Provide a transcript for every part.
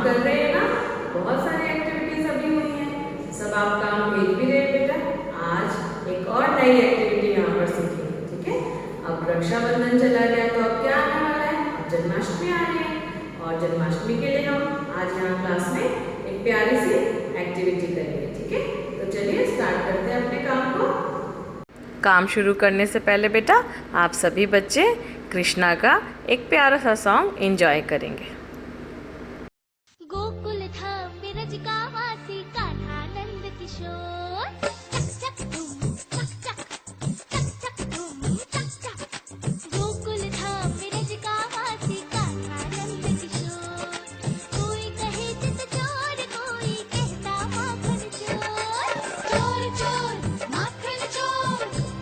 कर रहे हैं ना, बहुत सारी एक्टिविटीज अभी हुई हैं, सब आप काम भेज भी रहे हैं बेटा। आज एक और नई एक्टिविटी यहाँ पर सीखेंगे, ठीक है। अब रक्षाबंधन चला गया तो अब क्या आने वाला है, अब जन्माष्टमी आ रही है और जन्माष्टमी के लिए हम आज यहाँ क्लास में एक प्यारी सी एक्टिविटी करेंगे, ठीक है। तो चलिए स्टार्ट करते हैं अपने काम को। काम शुरू करने से पहले बेटा आप सभी बच्चे कृष्णा का एक प्यारा सा सॉन्ग एंजॉय करेंगे। गोकुल धाम बिरज का वासी कान्हा नंद किशोर, चक चक धूम चक चक चक चक धूम चक चक। गोकुल धाम बिरज का वासी कान्हा नंद किशोर, कोई कहे चित चोर कोई कहता माखन चोर। चोर चोर माखन चोर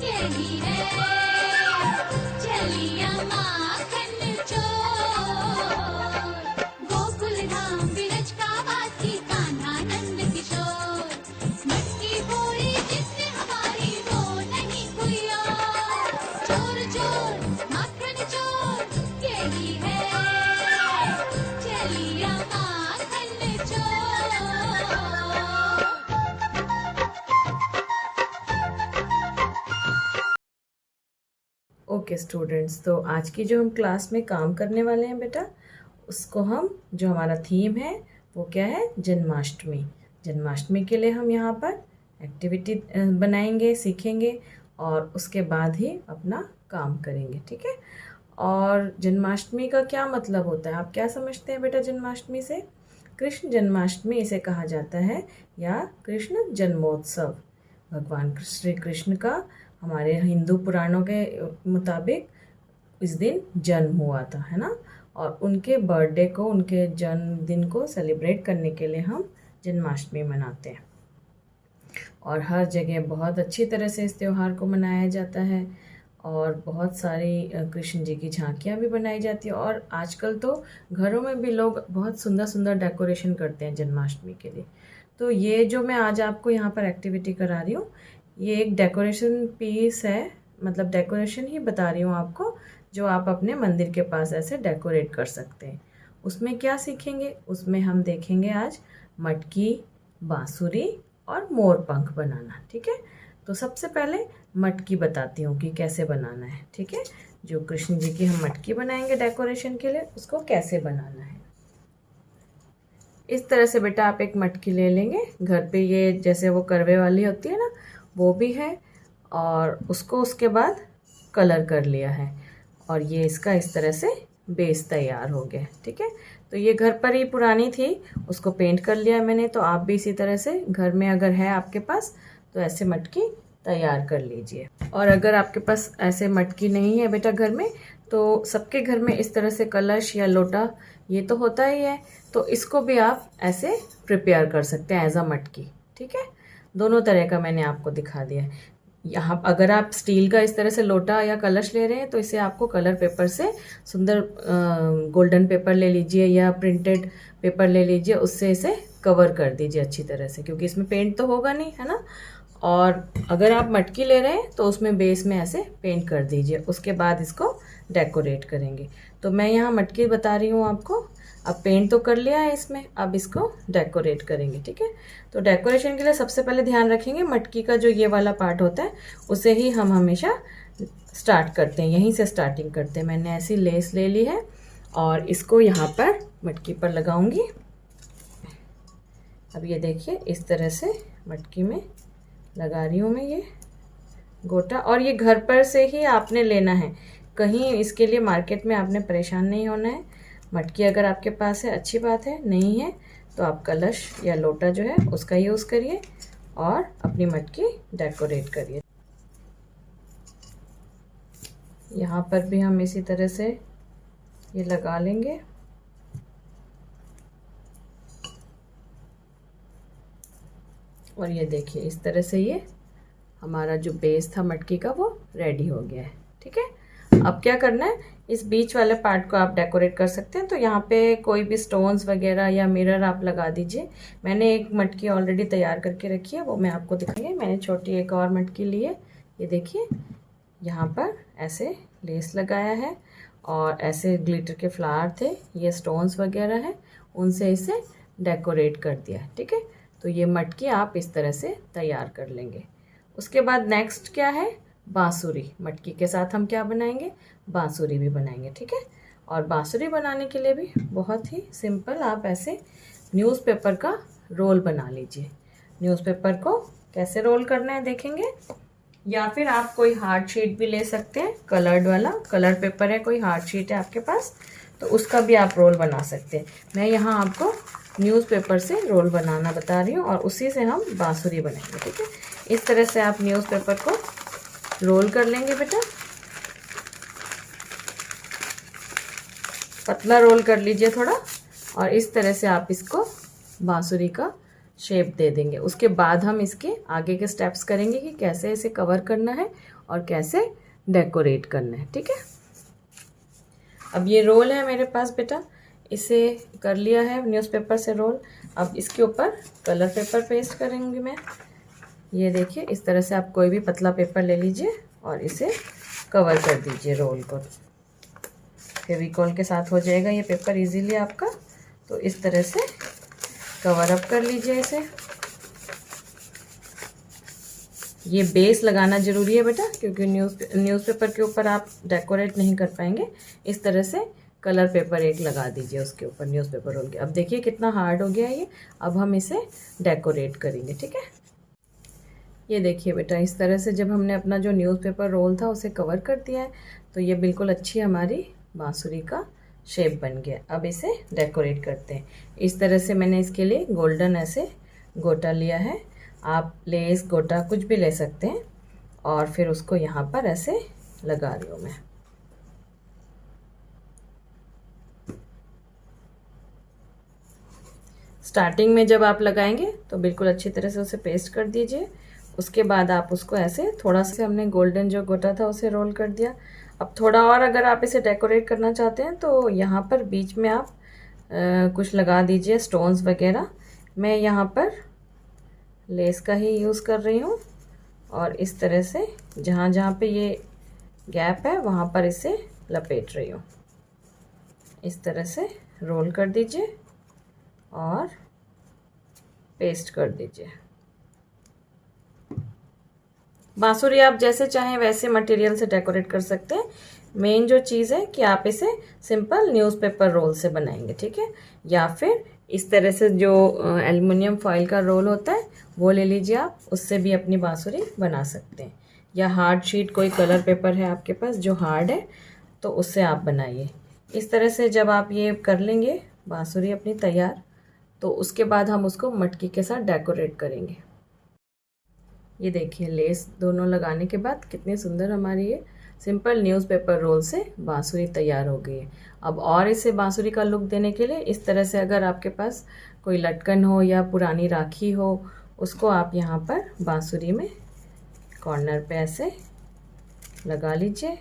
यही है चलिया माखन चोर। गोकुल धाम बिरज का वासी कान्हा नंद किशोर, मटकी फोड़ी जिसने हमारी वो नहीं कोई और। चोर चोर माखन चोर यही है चलिया माखन चोर। ओके स्टूडेंट्स, तो आज की जो हम क्लास में काम करने वाले हैं बेटा, उसको हम जो हमारा थीम है वो क्या है, जन्माष्टमी। जन्माष्टमी के लिए हम यहाँ पर एक्टिविटी बनाएंगे, सीखेंगे और उसके बाद ही अपना काम करेंगे, ठीक है। और जन्माष्टमी का क्या मतलब होता है, आप क्या समझते हैं बेटा जन्माष्टमी से? कृष्ण जन्माष्टमी इसे कहा जाता है या कृष्ण जन्मोत्सव। भगवान श्री कृष्ण का हमारे हिंदू पुराणों के मुताबिक इस दिन जन्म हुआ था, है ना। और उनके बर्थडे को, उनके जन्मदिन को सेलिब्रेट करने के लिए हम जन्माष्टमी मनाते हैं और हर जगह बहुत अच्छी तरह से इस त्यौहार को मनाया जाता है और बहुत सारी कृष्ण जी की झांकियाँ भी बनाई जाती है। और आजकल तो घरों में भी लोग बहुत सुंदर सुंदर डेकोरेशन करते हैं जन्माष्टमी के लिए। तो ये जो मैं आज आपको यहाँ पर एक्टिविटी करा रही हूँ, ये एक डेकोरेशन पीस है, मतलब डेकोरेशन ही बता रही हूँ आपको, जो आप अपने मंदिर के पास ऐसे डेकोरेट कर सकते हैं। उसमें क्या सीखेंगे, उसमें हम देखेंगे आज मटकी, बांसुरी और मोर पंख बनाना, ठीक है। तो सबसे पहले मटकी बताती हूँ कि कैसे बनाना है, ठीक है। जो कृष्ण जी की हम मटकी बनाएंगे डेकोरेशन के लिए, उसको कैसे बनाना है। इस तरह से बेटा आप एक मटकी ले लेंगे, घर पे ये जैसे वो करवे वाली होती है ना, वो भी है, और उसको उसके बाद कलर कर लिया है और ये इसका इस तरह से बेस तैयार हो गया, ठीक है। तो ये घर पर ही पुरानी थी, उसको पेंट कर लिया मैंने। तो आप भी इसी तरह से घर में अगर है आपके पास तो ऐसे मटकी तैयार कर लीजिए। और अगर आपके पास ऐसे मटकी नहीं है बेटा घर में, तो सबके घर में इस तरह से कलश या लोटा ये तो होता ही है, तो इसको भी आप ऐसे प्रिपेयर कर सकते हैं एज अ मटकी, ठीक है। दोनों तरह का मैंने आपको दिखा दिया है। यहाँ अगर आप स्टील का इस तरह से लोटा या कलश ले रहे हैं तो इसे आपको कलर पेपर से सुंदर गोल्डन पेपर ले लीजिए या प्रिंटेड पेपर ले लीजिए, उससे इसे कवर कर दीजिए अच्छी तरह से, क्योंकि इसमें पेंट तो होगा नहीं, है ना। और अगर आप मटकी ले रहे हैं तो उसमें बेस में ऐसे पेंट कर दीजिए, उसके बाद इसको डेकोरेट करेंगे। तो मैं यहाँ मटकी बता रही हूँ आपको। अब पेंट तो कर लिया है इसमें, अब इसको डेकोरेट करेंगे, ठीक है। तो डेकोरेशन के लिए सबसे पहले ध्यान रखेंगे मटकी का जो ये वाला पार्ट होता है उसे ही हम हमेशा स्टार्ट करते हैं, यहीं से स्टार्टिंग करते हैं। मैंने ऐसी लेस ले ली है और इसको यहाँ पर मटकी पर लगाऊंगी। अब ये देखिए इस तरह से मटकी में लगा रही हूँ मैं ये गोटा, और ये घर पर से ही आपने लेना है, कहीं इसके लिए मार्केट में आपने परेशान नहीं होना है। मटकी अगर आपके पास है अच्छी बात है, नहीं है तो आप कलश या लोटा जो है उसका यूज़ करिए और अपनी मटकी डेकोरेट करिए। यहाँ पर भी हम इसी तरह से ये लगा लेंगे। और ये देखिए इस तरह से ये हमारा जो बेस था मटकी का वो रेडी हो गया है, ठीक है। अब क्या करना है, इस बीच वाले पार्ट को आप डेकोरेट कर सकते हैं। तो यहाँ पे कोई भी स्टोन्स वगैरह या मिरर आप लगा दीजिए। मैंने एक मटकी ऑलरेडी तैयार करके रखी है, वो मैं आपको दिखाऊंगी। मैंने छोटी एक और मटकी ली है, ये देखिए यहाँ पर ऐसे लेस लगाया है और ऐसे ग्लिटर के फ्लावर थे, ये स्टोन्स वगैरह हैं, उनसे इसे डेकोरेट कर दिया। ठीक है, तो ये मटकी आप इस तरह से तैयार कर लेंगे। उसके बाद नेक्स्ट क्या है, बांसुरी। मटकी के साथ हम क्या बनाएंगे, बांसुरी भी बनाएंगे। ठीक है, और बांसुरी बनाने के लिए भी बहुत ही सिंपल, आप ऐसे न्यूज़पेपर का रोल बना लीजिए। न्यूज़पेपर को कैसे रोल करना है देखेंगे, या फिर आप कोई हार्ड शीट भी ले सकते हैं, कलर्ड वाला, कलर पेपर है, कोई हार्ड शीट है आपके पास तो उसका भी आप रोल बना सकते हैं। मैं यहाँ आपको न्यूज़पेपर से रोल बनाना बता रही हूँ और उसी से हम बांसुरी बनाएंगे। ठीक है, इस तरह से आप न्यूज़पेपर को रोल कर लेंगे बेटा, पतला रोल कर लीजिए थोड़ा, और इस तरह से आप इसको बांसुरी का शेप दे देंगे। उसके बाद हम इसके आगे के स्टेप्स करेंगे कि कैसे इसे कवर करना है और कैसे डेकोरेट करना है। ठीक है, अब ये रोल है मेरे पास बेटा, इसे कर लिया है न्यूज़पेपर से रोल। अब इसके ऊपर कलर पेपर पेस्ट करेंगे मैं। ये देखिए, इस तरह से आप कोई भी पतला पेपर ले लीजिए और इसे कवर कर दीजिए रोल को। फेविकॉल के साथ हो जाएगा ये पेपर इजीली आपका। तो इस तरह से कवर अप कर लीजिए इसे। ये बेस लगाना ज़रूरी है बेटा, क्योंकि न्यूज़पेपर के ऊपर आप डेकोरेट नहीं कर पाएंगे। इस तरह से कलर पेपर एक लगा दीजिए उसके ऊपर न्यूज़पेपर रोल के। अब देखिए कितना हार्ड हो गया है ये। अब हम इसे डेकोरेट करेंगे। ठीक है, ये देखिए बेटा, इस तरह से जब हमने अपना जो न्यूज़पेपर रोल था उसे कवर कर दिया है तो ये बिल्कुल अच्छी हमारी बांसुरी का शेप बन गया। अब इसे डेकोरेट करते हैं। इस तरह से मैंने इसके लिए गोल्डन ऐसे गोटा लिया है, आप लेस गोटा कुछ भी ले सकते हैं, और फिर उसको यहाँ पर ऐसे लगा रही हूँ मैं। स्टार्टिंग में जब आप लगाएंगे तो बिल्कुल अच्छी तरह से उसे पेस्ट कर दीजिए। उसके बाद आप उसको ऐसे थोड़ा सा, हमने गोल्डन जो गोटा था उसे रोल कर दिया। अब थोड़ा और अगर आप इसे डेकोरेट करना चाहते हैं तो यहाँ पर बीच में आप कुछ लगा दीजिए, स्टोन्स वगैरह। मैं यहाँ पर लेस का ही यूज़ कर रही हूँ, और इस तरह से जहाँ जहाँ पे ये गैप है वहाँ पर इसे लपेट रही हूँ। इस तरह से रोल कर दीजिए और पेस्ट कर दीजिए। बांसुरी आप जैसे चाहें वैसे मटेरियल से डेकोरेट कर सकते हैं। मेन जो चीज़ है कि आप इसे सिंपल न्यूज़पेपर रोल से बनाएंगे। ठीक है, या फिर इस तरह से जो एल्युमिनियम फॉइल का रोल होता है वो ले लीजिए आप, उससे भी अपनी बांसुरी बना सकते हैं। या हार्ड शीट, कोई कलर पेपर है आपके पास जो हार्ड है तो उससे आप बनाइए। इस तरह से जब आप ये कर लेंगे बांसुरी अपनी तैयार, तो उसके बाद हम उसको मटकी के साथ डेकोरेट करेंगे। ये देखिए, लेस दोनों लगाने के बाद कितनी सुंदर हमारी ये सिंपल न्यूज़पेपर रोल से बांसुरी तैयार हो गई है। अब और इसे बांसुरी का लुक देने के लिए इस तरह से अगर आपके पास कोई लटकन हो या पुरानी राखी हो, उसको आप यहाँ पर बांसुरी में कॉर्नर पे ऐसे लगा लीजिए।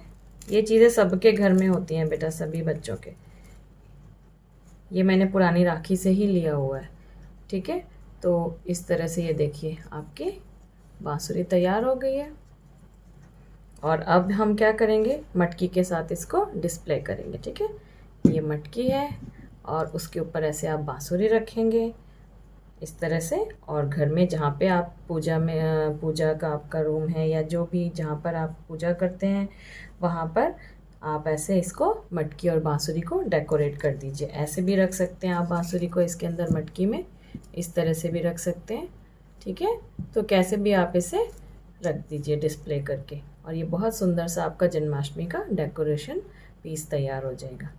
ये चीज़ें सबके घर में होती हैं बेटा, सभी बच्चों के। ये मैंने पुरानी राखी से ही लिया हुआ है। ठीक है, तो इस तरह से ये देखिए आपकी बांसुरी तैयार हो गई है। और अब हम क्या करेंगे, मटकी के साथ इसको डिस्प्ले करेंगे। ठीक है, ये मटकी है और उसके ऊपर ऐसे आप बांसुरी रखेंगे इस तरह से। और घर में जहाँ पे आप पूजा का आपका रूम है या जो भी जहाँ पर आप पूजा करते हैं वहाँ पर आप ऐसे इसको मटकी और बांसुरी को डेकोरेट कर दीजिए। ऐसे भी रख सकते हैं आप बांसुरी को इसके अंदर मटकी में, इस तरह से भी रख सकते हैं। ठीक है, तो कैसे भी आप इसे रख दीजिए डिस्प्ले करके, और ये बहुत सुंदर सा आपका जन्माष्टमी का डेकोरेशन पीस तैयार हो जाएगा।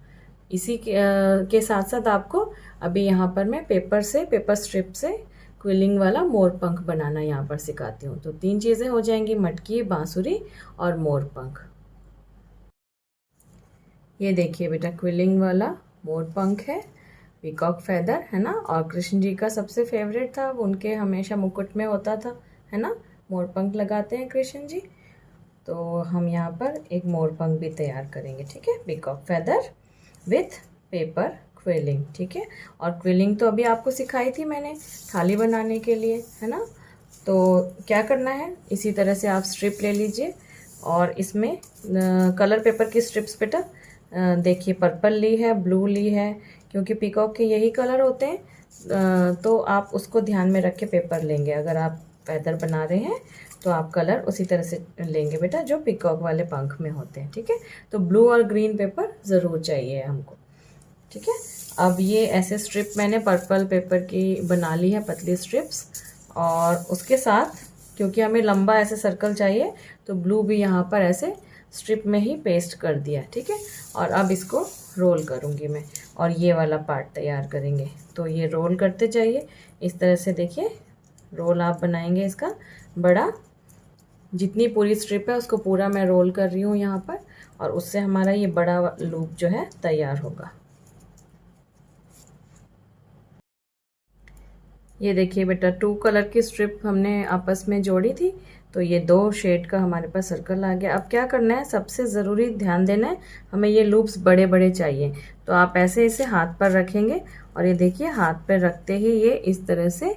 इसी के साथ साथ आपको अभी यहाँ पर मैं पेपर स्ट्रिप से क्विलिंग वाला मोर पंख बनाना यहाँ पर सिखाती हूँ। तो 3 चीज़ें हो जाएंगी, मटकी, बांसुरी और मोर पंख। ये देखिए बेटा, क्विलिंग वाला मोर पंख है, पीकॉक फेदर है ना, और कृष्ण जी का सबसे फेवरेट था, उनके हमेशा मुकुट में होता था, है ना, मोर पंख लगाते हैं कृष्ण जी। तो हम यहाँ पर एक मोर पंख भी तैयार करेंगे। ठीक है, peacock feather with paper quilling. ठीक है, और क्विलिंग तो अभी आपको सिखाई थी मैंने थाली बनाने के लिए, है ना। तो क्या करना है, इसी तरह से आप स्ट्रिप ले लीजिए और इसमें कलर पेपर की स्ट्रिप्स बेटा देखिए पर्पल ली है, ब्लू ली है, क्योंकि पीकॉक के यही कलर होते हैं। तो आप उसको ध्यान में रख के पेपर लेंगे। अगर आप फैदर बना रहे हैं तो आप कलर उसी तरह से लेंगे बेटा जो पीकॉक वाले पंख में होते हैं। ठीक है, तो ब्लू और ग्रीन पेपर ज़रूर चाहिए हमको। ठीक है, अब ये ऐसे स्ट्रिप मैंने पर्पल पेपर की बना ली है, पतली स्ट्रिप्स। और उसके साथ क्योंकि हमें लंबा ऐसे सर्कल चाहिए तो ब्लू भी यहाँ पर ऐसे स्ट्रिप में ही पेस्ट कर दिया। ठीक है, और अब इसको रोल करूँगी मैं और ये वाला पार्ट तैयार करेंगे। तो ये रोल करते जाइए इस तरह से। देखिए रोल आप बनाएंगे इसका बड़ा, जितनी पूरी स्ट्रिप है उसको पूरा मैं रोल कर रही हूँ यहाँ पर, और उससे हमारा ये बड़ा लूप जो है तैयार होगा। ये देखिए बेटा 2 कलर की स्ट्रिप हमने आपस में जोड़ी थी, तो ये 2 शेड का हमारे पास सर्कल आ गया। अब क्या करना है, सबसे ज़रूरी ध्यान देना है, हमें ये लूप्स बड़े बड़े चाहिए। तो आप ऐसे इसे हाथ पर रखेंगे और ये देखिए हाथ पर रखते ही ये इस तरह से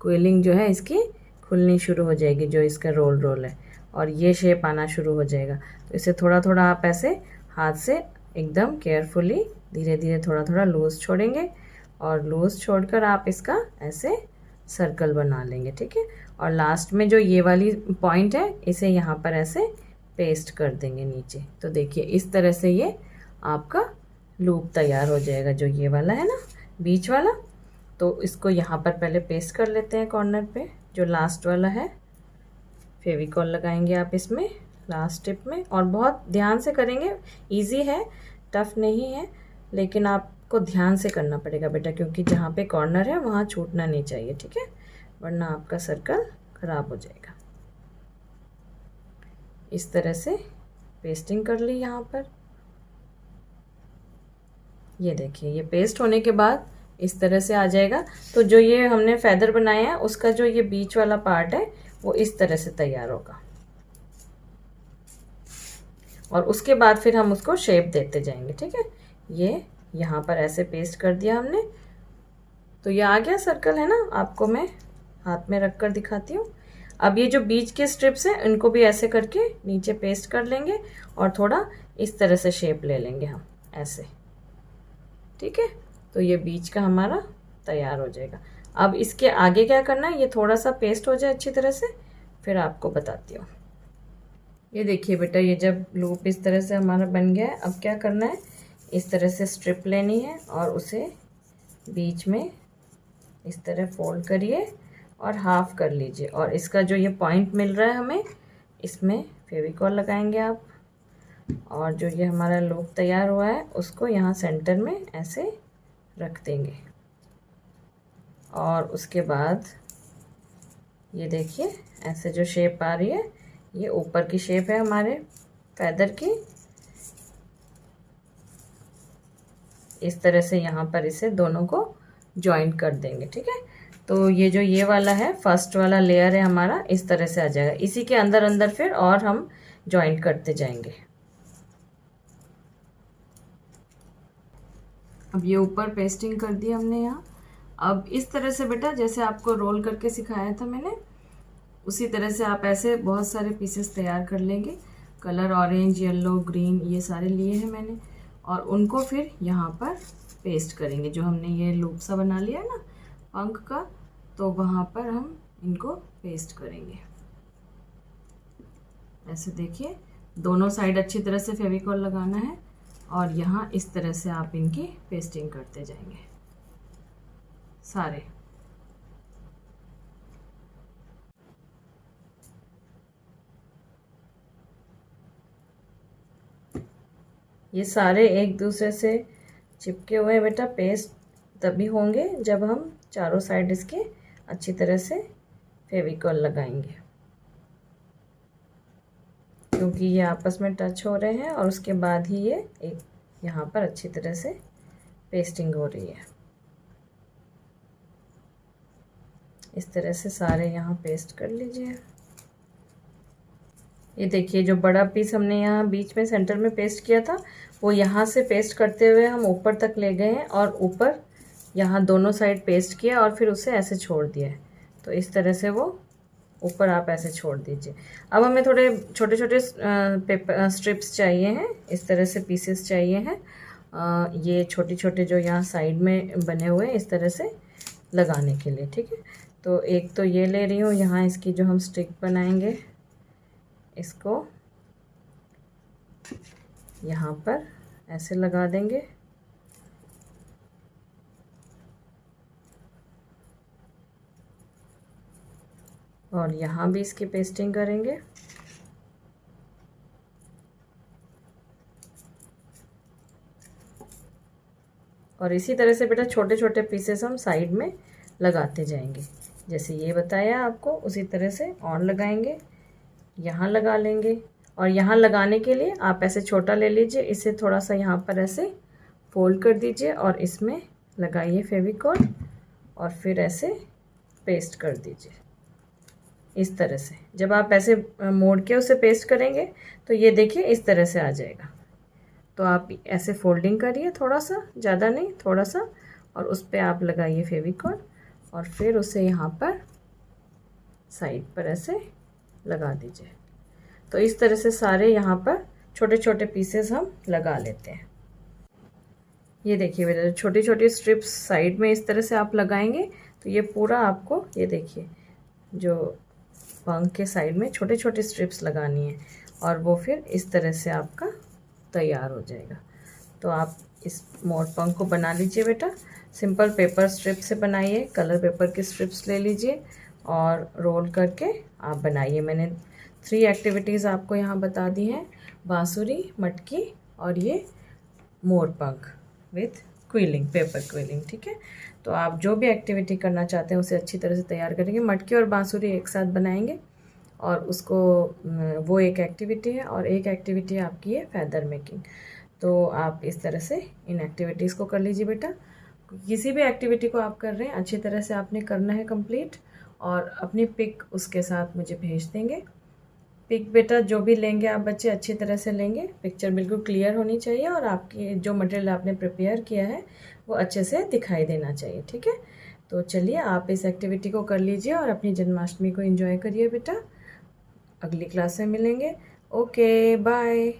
क्विलिंग जो है इसकी खुलनी शुरू हो जाएगी, जो इसका रोल है, और ये शेप आना शुरू हो जाएगा। तो इसे थोड़ा थोड़ा आप ऐसे हाथ से एकदम केयरफुली धीरे धीरे थोड़ा थोड़ा लूज़ छोड़ेंगे, और लूज़ छोड़कर आप इसका ऐसे सर्कल बना लेंगे। ठीक है, और लास्ट में जो ये वाली पॉइंट है इसे यहाँ पर ऐसे पेस्ट कर देंगे नीचे। तो देखिए इस तरह से ये आपका लूप तैयार हो जाएगा, जो ये वाला है ना बीच वाला। तो इसको यहाँ पर पहले पेस्ट कर लेते हैं कॉर्नर पे, जो लास्ट वाला है। फेविकॉल लगाएंगे आप इसमें लास्ट टिप में, और बहुत ध्यान से करेंगे। इजी है, टफ नहीं है, लेकिन आपको ध्यान से करना पड़ेगा बेटा, क्योंकि जहाँ पे कॉर्नर है वहाँ छूटना नहीं चाहिए। ठीक है, वरना आपका सर्कल ख़राब हो जाएगा। इस तरह से पेस्टिंग कर ली यहाँ पर। ये देखिए ये पेस्ट होने के बाद इस तरह से आ जाएगा। तो जो ये हमने फैदर बनाया है उसका जो ये बीच वाला पार्ट है वो इस तरह से तैयार होगा, और उसके बाद फिर हम उसको शेप देते जाएंगे। ठीक है, ये यहाँ पर ऐसे पेस्ट कर दिया हमने, तो ये आ गया सर्कल है ना। आपको मैं हाथ में रख कर दिखाती हूँ। अब ये जो बीच के स्ट्रिप्स हैं इनको भी ऐसे करके नीचे पेस्ट कर लेंगे, और थोड़ा इस तरह से शेप ले लेंगे हम ऐसे। ठीक है, तो ये बीच का हमारा तैयार हो जाएगा। अब इसके आगे क्या करना है, ये थोड़ा सा पेस्ट हो जाए अच्छी तरह से, फिर आपको बताती हूँ। ये देखिए बेटा ये जब लूप इस तरह से हमारा बन गया है, अब क्या करना है, इस तरह से स्ट्रिप लेनी है और उसे बीच में इस तरह फोल्ड करिए और हाफ कर लीजिए, और इसका जो ये पॉइंट मिल रहा है हमें, इसमें फेविकॉल लगाएंगे आप, और जो ये हमारा लूप तैयार हुआ है उसको यहाँ सेंटर में ऐसे रख देंगे। और उसके बाद ये देखिए ऐसे जो शेप आ रही है, ये ऊपर की शेप है हमारे फैदर की। इस तरह से यहाँ पर इसे दोनों को जॉइंट कर देंगे। ठीक है, तो ये जो ये वाला है फर्स्ट वाला लेयर है हमारा, इस तरह से आ जाएगा। इसी के अंदर अंदर फिर और हम जॉइंट करते जाएंगे। अब ये ऊपर पेस्टिंग कर दी हमने यहाँ। अब इस तरह से बेटा जैसे आपको रोल करके सिखाया था मैंने, उसी तरह से आप ऐसे बहुत सारे पीसेस तैयार कर लेंगे। कलर ऑरेंज, येलो, ग्रीन ये सारे लिए हैं मैंने, और उनको फिर यहाँ पर पेस्ट करेंगे। जो हमने ये लूप सा बना लिया है ना पंख का, तो वहाँ पर हम इनको पेस्ट करेंगे। ऐसे देखिए दोनों साइड अच्छी तरह से फेविकॉल लगाना है, और यहाँ इस तरह से आप इनकी पेस्टिंग करते जाएंगे सारे। ये सारे एक दूसरे से चिपके हुए हैं बेटा। पेस्ट तभी होंगे जब हम चारों साइड इसके अच्छी तरह से फेविकॉल लगाएंगे, क्योंकि ये आपस में टच हो रहे हैं, और उसके बाद ही ये एक यहाँ पर अच्छी तरह से पेस्टिंग हो रही है। इस तरह से सारे यहाँ पेस्ट कर लीजिए। ये देखिए जो बड़ा पीस हमने यहाँ बीच में सेंटर में पेस्ट किया था, वो यहाँ से पेस्ट करते हुए हम ऊपर तक ले गए हैं, और ऊपर यहाँ दोनों साइड पेस्ट किया और फिर उसे ऐसे छोड़ दिया है। तो इस तरह से वो ऊपर आप ऐसे छोड़ दीजिए। अब हमें थोड़े छोटे छोटे पेपर स्ट्रिप्स चाहिए हैं, इस तरह से पीसेस चाहिए हैं। ये छोटे छोटे जो यहाँ साइड में बने हुए हैं इस तरह से लगाने के लिए, ठीक है। तो एक तो ये ले रही हूँ, यहाँ इसकी जो हम स्टिक बनाएंगे इसको यहाँ पर ऐसे लगा देंगे। और यहाँ भी इसकी पेस्टिंग करेंगे। और इसी तरह से बेटा छोटे छोटे पीसेस हम साइड में लगाते जाएंगे, जैसे ये बताया आपको उसी तरह से और लगाएंगे। यहाँ लगा लेंगे और यहाँ लगाने के लिए आप ऐसे छोटा ले लीजिए, इसे थोड़ा सा यहाँ पर ऐसे फोल्ड कर दीजिए और इसमें लगाइए फेविकॉल और फिर ऐसे पेस्ट कर दीजिए इस तरह से। जब आप ऐसे मोड़ के उसे पेस्ट करेंगे तो ये देखिए इस तरह से आ जाएगा। तो आप ऐसे फोल्डिंग करिए थोड़ा सा, ज़्यादा नहीं थोड़ा सा, और उस पर आप लगाइए फेविकॉल और फिर उसे यहाँ पर साइड पर ऐसे लगा दीजिए। तो इस तरह से सारे यहाँ पर छोटे छोटे पीसेस हम लगा लेते हैं। ये देखिए बेटा छोटी छोटी स्ट्रिप्स साइड में इस तरह से आप लगाएंगे तो ये पूरा आपको, ये देखिए जो पंख के साइड में छोटे छोटे स्ट्रिप्स लगानी है और वो फिर इस तरह से आपका तैयार हो जाएगा। तो आप इस मोर पंख को बना लीजिए बेटा। सिंपल पेपर स्ट्रिप से बनाइए, कलर पेपर की स्ट्रिप्स ले लीजिए और रोल करके आप बनाइए। मैंने 3 एक्टिविटीज़ आपको यहाँ बता दी हैं, बांसुरी, मटकी और ये मोर पंख विथ क्विलिंग, पेपर क्विलिंग, ठीक है। तो आप जो भी एक्टिविटी करना चाहते हैं उसे अच्छी तरह से तैयार करेंगे। मटकी और बांसुरी एक साथ बनाएंगे और उसको, वो एक एक्टिविटी है और एक एक्टिविटी आपकी है फैदर मेकिंग। तो आप इस तरह से इन एक्टिविटीज़ को कर लीजिए बेटा। किसी भी एक्टिविटी को आप कर रहे हैं अच्छी तरह से आपने करना है कंप्लीट, और अपनी पिक उसके साथ मुझे भेज देंगे। पिक बेटा जो भी लेंगे आप बच्चे अच्छी तरह से लेंगे, पिक्चर बिल्कुल क्लियर होनी चाहिए और आपकी जो मटेरियल आपने प्रिपेयर किया है वो अच्छे से दिखाई देना चाहिए, ठीक है। तो चलिए आप इस एक्टिविटी को कर लीजिए और अपनी जन्माष्टमी को एंजॉय करिए बेटा। अगली क्लास में मिलेंगे। Okay bye.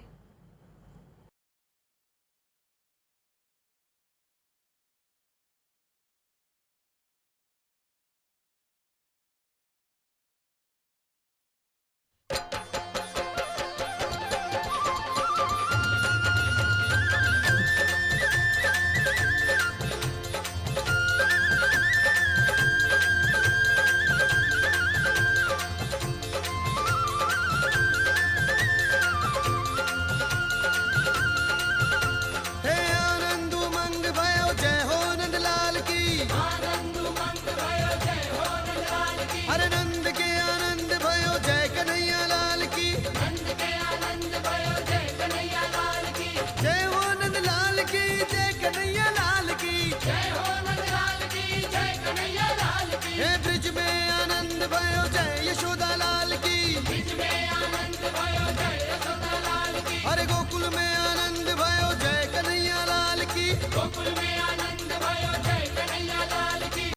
हे आनंद उमंग भयो जय हो नंदलाल की, अरे नंद के आनंद भयो जय कन्हैया लाल की, जय हो नंदलाल की जय कन्हैया लाल की, हे ब्रिज में आनंद भयो जय यशोदा